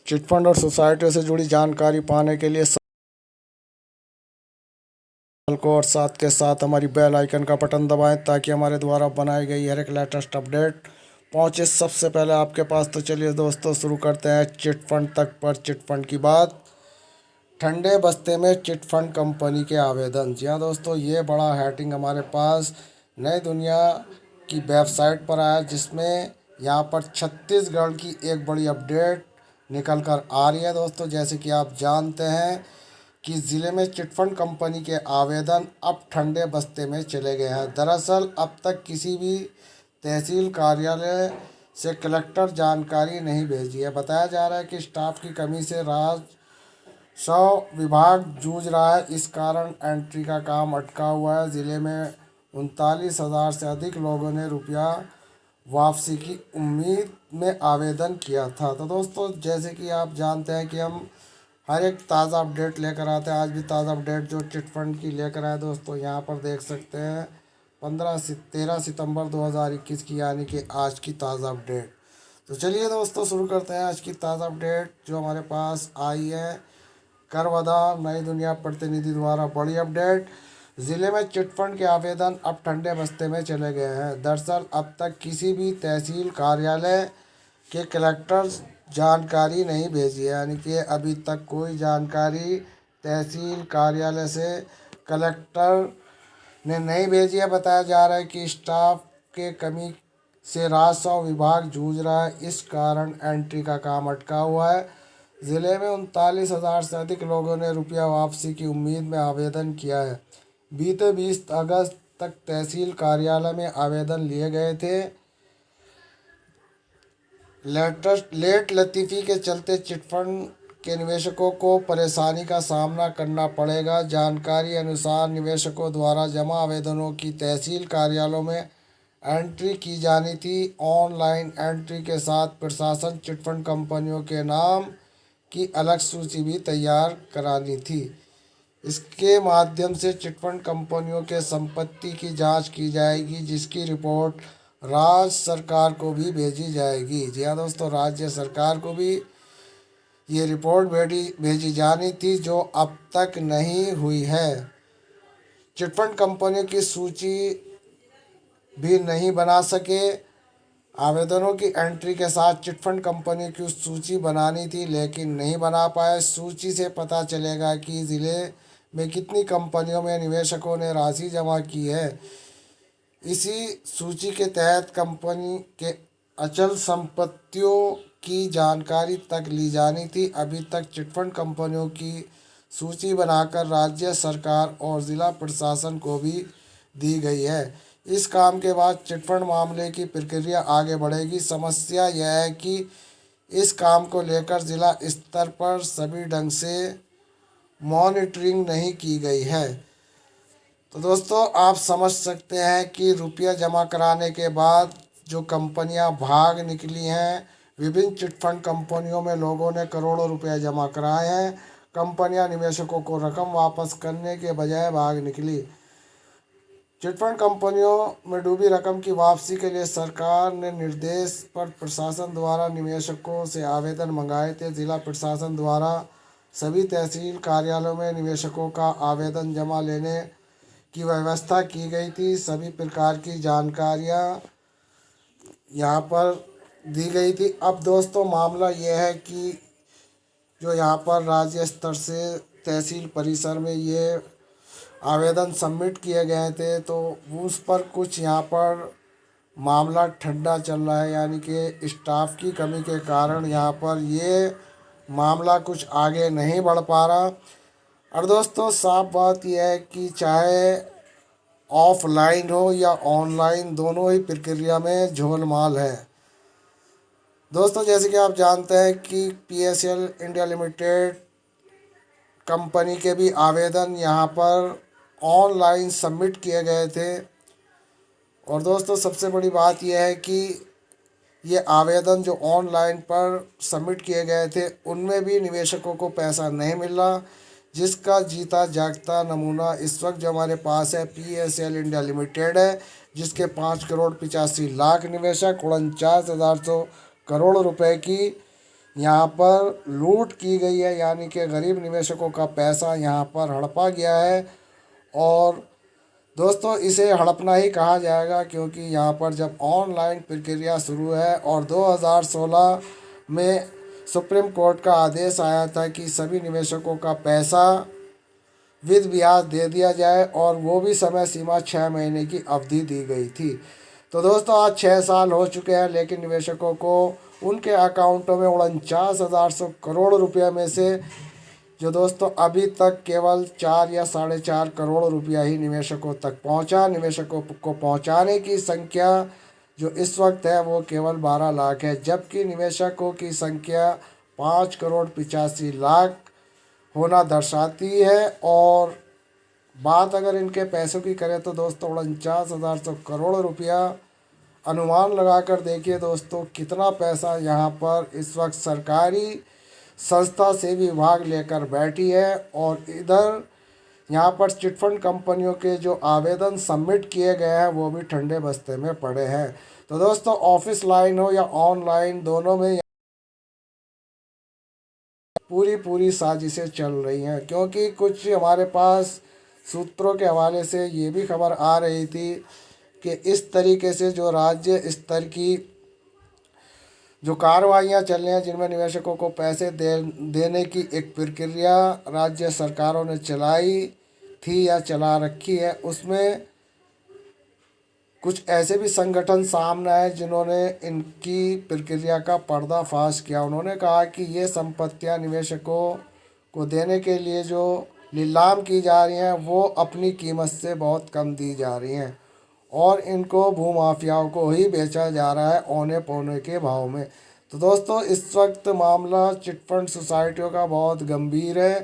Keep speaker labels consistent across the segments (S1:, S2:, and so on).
S1: Chit fund और सोसाइटियों से जुड़ी जानकारी पाने के लिए को और साथ के साथ हमारी बेल आइकन का बटन दबाएं ताकि हमारे द्वारा बनाई गई हर एक लेटेस्ट अपडेट पहुंचे सबसे पहले आपके पास। तो चलिए दोस्तों शुरू करते हैं चिटफंड तक पर चिटफंड की बात। ठंडे बस्ते में चिटफंड कंपनी के आवेदन। जी हाँ दोस्तों, ये बड़ा हेडिंग हमारे पास नई दुनिया की वेबसाइट पर आया, जिसमें यहाँ पर छत्तीसगढ़ की एक बड़ी अपडेट निकल कर आ रही है। दोस्तों जैसे कि आप जानते हैं कि ज़िले में चिटफंड कंपनी के आवेदन अब ठंडे बस्ते में चले गए हैं। दरअसल अब तक किसी भी तहसील कार्यालय से कलेक्टर जानकारी नहीं भेजी है। बताया जा रहा है कि स्टाफ की कमी से राजस्व विभाग जूझ रहा है। इस कारण एंट्री का काम अटका हुआ है। ज़िले में 39,000 से अधिक लोगों ने रुपया वापसी की उम्मीद में आवेदन किया था। तो दोस्तों जैसे कि आप जानते हैं कि हम हर एक ताज़ा अपडेट लेकर आते हैं। आज भी ताज़ा अपडेट जो चिटफंड की लेकर आए दोस्तों, यहाँ पर देख सकते हैं 13 सितंबर 2021 की, यानी कि आज की ताज़ा अपडेट। तो चलिए दोस्तों शुरू करते हैं आज की ताज़ा अपडेट जो हमारे पास आई है करवदा नई दुनिया प्रतिनिधि द्वारा। बड़ी अपडेट, ज़िले में चिटफंड के आवेदन अब ठंडे बस्ते में चले गए हैं। दरअसल अब तक किसी भी तहसील कार्यालय के कलेक्टर जानकारी नहीं भेजी है, यानी कि अभी तक कोई जानकारी तहसील कार्यालय से कलेक्टर ने नहीं भेजी है। बताया जा रहा है कि स्टाफ के कमी से राजस्व विभाग जूझ रहा है। इस कारण एंट्री का काम अटका हुआ है। ज़िले में 39,000 से अधिक लोगों ने रुपया वापसी की उम्मीद में आवेदन किया है। बीते 20 अगस्त तक तहसील कार्यालय में आवेदन लिए गए थे। लेट लतीफ़ी के चलते चिटफंड के निवेशकों को परेशानी का सामना करना पड़ेगा। जानकारी अनुसार निवेशकों द्वारा जमा आवेदनों की तहसील कार्यालयों में एंट्री की जानी थी। ऑनलाइन एंट्री के साथ प्रशासन चिटफंड कंपनियों के नाम की अलग सूची भी तैयार करानी थी। इसके माध्यम से चिटफंड कंपनियों के संपत्ति की जांच की जाएगी, जिसकी रिपोर्ट राज्य सरकार को भी भेजी जाएगी। जी हाँ दोस्तों, राज्य सरकार को भी ये रिपोर्ट भेजी जानी थी, जो अब तक नहीं हुई है। चिटफंड कंपनियों की सूची भी नहीं बना सके। आवेदनों की एंट्री के साथ चिटफंड कंपनी की सूची बनानी थी, लेकिन नहीं बना पाए। सूची से पता चलेगा कि ज़िले में कितनी कंपनियों में निवेशकों ने राशि जमा की है। इसी सूची के तहत कंपनी के अचल संपत्तियों की जानकारी तक ली जानी थी। अभी तक चिटफंड कंपनियों की सूची बनाकर राज्य सरकार और ज़िला प्रशासन को भी दी गई है। इस काम के बाद चिटफंड मामले की प्रक्रिया आगे बढ़ेगी। समस्या यह है कि इस काम को लेकर ज़िला स्तर पर सभी ढंग से मॉनिटरिंग नहीं की गई है। तो दोस्तों आप समझ सकते हैं कि रुपया जमा कराने के बाद जो कंपनियां भाग निकली हैं, विभिन्न चिटफंड कंपनियों में लोगों ने करोड़ों रुपए जमा कराए हैं। कंपनियां निवेशकों को रकम वापस करने के बजाय भाग निकली। चिटफंड कंपनियों में डूबी रकम की वापसी के लिए सरकार ने निर्देश पर प्रशासन द्वारा निवेशकों से आवेदन मंगाए थे। जिला प्रशासन द्वारा सभी तहसील कार्यालयों में निवेशकों का आवेदन जमा लेने की व्यवस्था की गई थी। सभी प्रकार की जानकारियाँ यहाँ पर दी गई थी। अब दोस्तों मामला यह है कि जो यहाँ पर राज्य स्तर से तहसील परिसर में ये आवेदन सबमिट किए गए थे, तो उस पर कुछ यहाँ पर मामला ठंडा चल रहा है, यानी कि स्टाफ की कमी के कारण यहाँ पर ये मामला कुछ आगे नहीं बढ़ पा रहा। और दोस्तों साफ बात यह है कि चाहे ऑफलाइन हो या ऑनलाइन, दोनों ही प्रक्रिया में झोलमाल है। दोस्तों जैसे कि आप जानते हैं कि पीएसएल इंडिया लिमिटेड कंपनी के भी आवेदन यहाँ पर ऑनलाइन सबमिट किए गए थे। और दोस्तों सबसे बड़ी बात यह है कि ये आवेदन जो ऑनलाइन पर सबमिट किए गए थे, उनमें भी निवेशकों को पैसा नहीं मिल रहा, जिसका जीता जागता नमूना इस वक्त जो हमारे पास है पीएसएल इंडिया लिमिटेड है, जिसके 5 करोड़ 85 लाख निवेशक 49,100 करोड़ रुपए की यहाँ पर लूट की गई है, यानी कि गरीब निवेशकों का पैसा यहाँ पर हड़पा गया है। और दोस्तों इसे हड़पना ही कहा जाएगा, क्योंकि यहाँ पर जब ऑनलाइन प्रक्रिया शुरू है और 2016 में सुप्रीम कोर्ट का आदेश आया था कि सभी निवेशकों का पैसा विद ब्याज दे दिया जाए, और वो भी समय सीमा 6 महीने की अवधि दी गई थी। तो दोस्तों आज 6 साल हो चुके हैं, लेकिन निवेशकों को उनके अकाउंटों में 49,100 करोड़ रुपये में से जो दोस्तों अभी तक केवल 4 या 4.5 करोड़ रुपया ही निवेशकों तक पहुंचा। निवेशकों को पहुंचाने की संख्या जो इस वक्त है वो केवल 12 लाख है, जबकि निवेशकों की संख्या 5,85,00,000 होना दर्शाती है। और बात अगर इनके पैसों की करें तो दोस्तों 49,100 करोड़ रुपया अनुमान लगाकर देखिए दोस्तों कितना पैसा यहाँ पर इस वक्त सरकारी संस्था से विभाग लेकर बैठी है। और इधर यहाँ पर चिटफंड कंपनियों के जो आवेदन सबमिट किए गए हैं वो भी ठंडे बस्ते में पड़े हैं। तो दोस्तों ऑफिस लाइन हो या ऑनलाइन, दोनों में पूरी साजिशें चल रही हैं। क्योंकि कुछ हमारे पास सूत्रों के हवाले से ये भी खबर आ रही थी कि इस तरीके से जो राज्य स्तर की जो कार्रवाइयाँ चल रही हैं, जिनमें निवेशकों को पैसे देने की एक प्रक्रिया राज्य सरकारों ने चलाई थी या चला रखी है, उसमें कुछ ऐसे भी संगठन सामने आए जिन्होंने इनकी प्रक्रिया का पर्दाफाश किया। उन्होंने कहा कि ये संपत्तियां निवेशकों को देने के लिए जो नीलाम की जा रही हैं वो अपनी कीमत से बहुत कम दी जा रही हैं, और इनको भूमाफियाओं को ही बेचा जा रहा है औने पौने के भाव में। तो दोस्तों इस वक्त मामला चिटफंड सोसाइटियों का बहुत गंभीर है।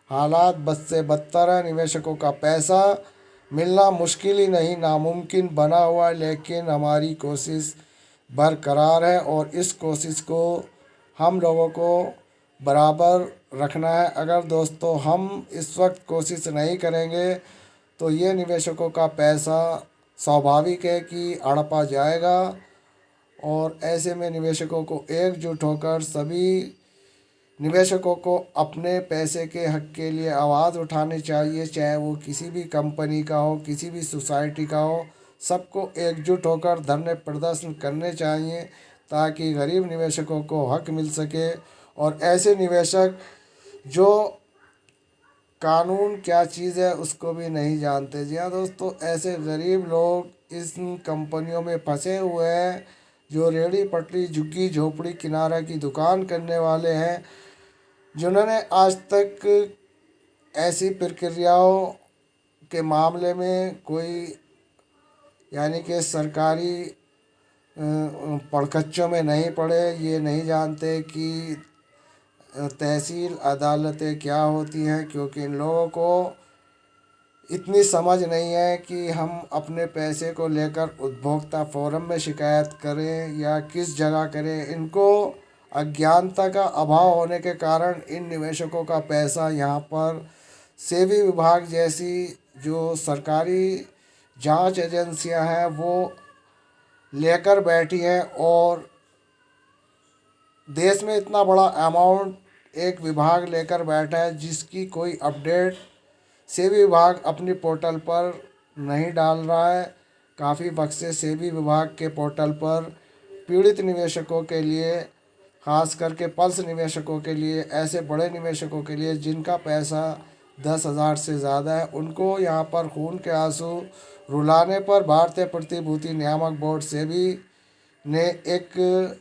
S1: हालात बद से बदतर है। निवेशकों का पैसा मिलना मुश्किल ही नहीं नामुमकिन बना हुआ है, लेकिन हमारी कोशिश बरकरार है और इस कोशिश को हम लोगों को बराबर रखना है। अगर दोस्तों हम इस वक्त कोशिश नहीं करेंगे तो ये निवेशकों का पैसा स्वाभाविक है कि हड़पा जाएगा। और ऐसे में निवेशकों को एकजुट होकर सभी निवेशकों को अपने पैसे के हक के लिए आवाज़ उठानी चाहिए, चाहे वो किसी भी कंपनी का हो, किसी भी सोसाइटी का हो। सबको एकजुट होकर धरने प्रदर्शन करने चाहिए ताकि गरीब निवेशकों को हक मिल सके। और ऐसे निवेशक जो कानून क्या चीज़ है उसको भी नहीं जानते, जी हाँ दोस्तों, ऐसे गरीब लोग इस कंपनियों में फंसे हुए हैं, जो रेहड़ी पटरी झुग्गी झोपड़ी किनारा की दुकान करने वाले हैं, जिन्होंने आज तक ऐसी प्रक्रियाओं के मामले में कोई यानी कि सरकारी पड़कच्चों में नहीं पड़े। ये नहीं जानते कि तहसील अदालतें क्या होती हैं, क्योंकि इन लोगों को इतनी समझ नहीं है कि हम अपने पैसे को लेकर उपभोक्ता फोरम में शिकायत करें या किस जगह करें। इनको अज्ञानता का अभाव होने के कारण इन निवेशकों का पैसा यहाँ पर सेबी विभाग जैसी जो सरकारी जांच एजेंसियां हैं वो लेकर बैठी हैं। और देश में इतना बड़ा अमाउंट एक विभाग लेकर बैठा है जिसकी कोई अपडेट सेबी विभाग अपनी पोर्टल पर नहीं डाल रहा है। काफ़ी वक्त से सेबी विभाग के पोर्टल पर पीड़ित निवेशकों के लिए, खास करके पल्स निवेशकों के लिए, ऐसे बड़े निवेशकों के लिए जिनका पैसा 10,000 से ज़्यादा है, उनको यहाँ पर खून के आंसू रुलाने पर भारतीय प्रतिभूति नियामक बोर्ड सेबी ने एक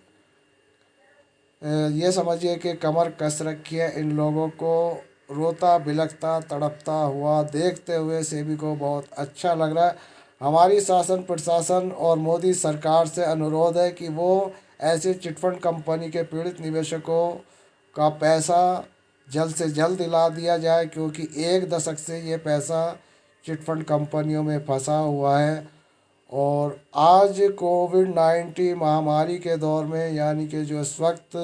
S1: ये समझिए कि कमर कस रखी है। इन लोगों को रोता बिलखता तड़पता हुआ देखते हुए सेबी को बहुत अच्छा लग रहा है। हमारी शासन प्रशासन और मोदी सरकार से अनुरोध है कि वो ऐसे चिटफंड कंपनी के पीड़ित निवेशकों का पैसा जल्द से जल्द दिला दिया जाए, क्योंकि 1 दशक से ये पैसा चिटफंड कंपनियों में फंसा हुआ है। और आज कोविड-19 महामारी के दौर में, यानी कि जो इस वक्त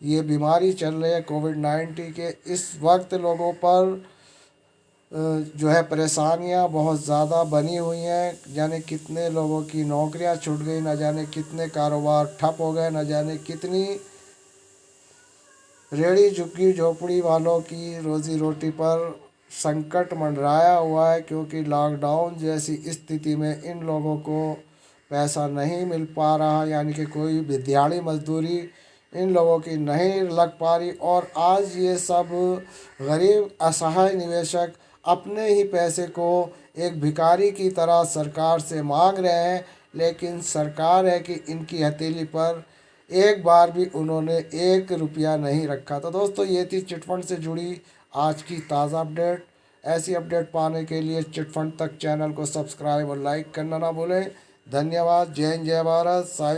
S1: ये बीमारी चल रही है कोविड-19 के, इस वक्त लोगों पर जो है परेशानियां बहुत ज़्यादा बनी हुई हैं। जाने कितने लोगों की नौकरियां छूट गई, न जाने कितने कारोबार ठप हो गए, न जाने कितनी रेहड़ी झुग्गी झोपड़ी वालों की रोजी रोटी पर संकट मंडराया हुआ है, क्योंकि लॉकडाउन जैसी स्थिति में इन लोगों को पैसा नहीं मिल पा रहा, यानी कि कोई भी दिहाड़ी मजदूरी इन लोगों की नहीं लग पा रही। और आज ये सब गरीब असहाय निवेशक अपने ही पैसे को एक भिखारी की तरह सरकार से मांग रहे हैं, लेकिन सरकार है कि इनकी हथेली पर एक बार भी उन्होंने 1 रुपया नहीं रखा। तो दोस्तों, ये थी चिटफंड से जुड़ी आज की ताज़ा अपडेट। ऐसी अपडेट पाने के लिए चिटफंड तक चैनल को सब्सक्राइब और लाइक करना ना भूलें। धन्यवाद। जय हिंद, जय भारत। साई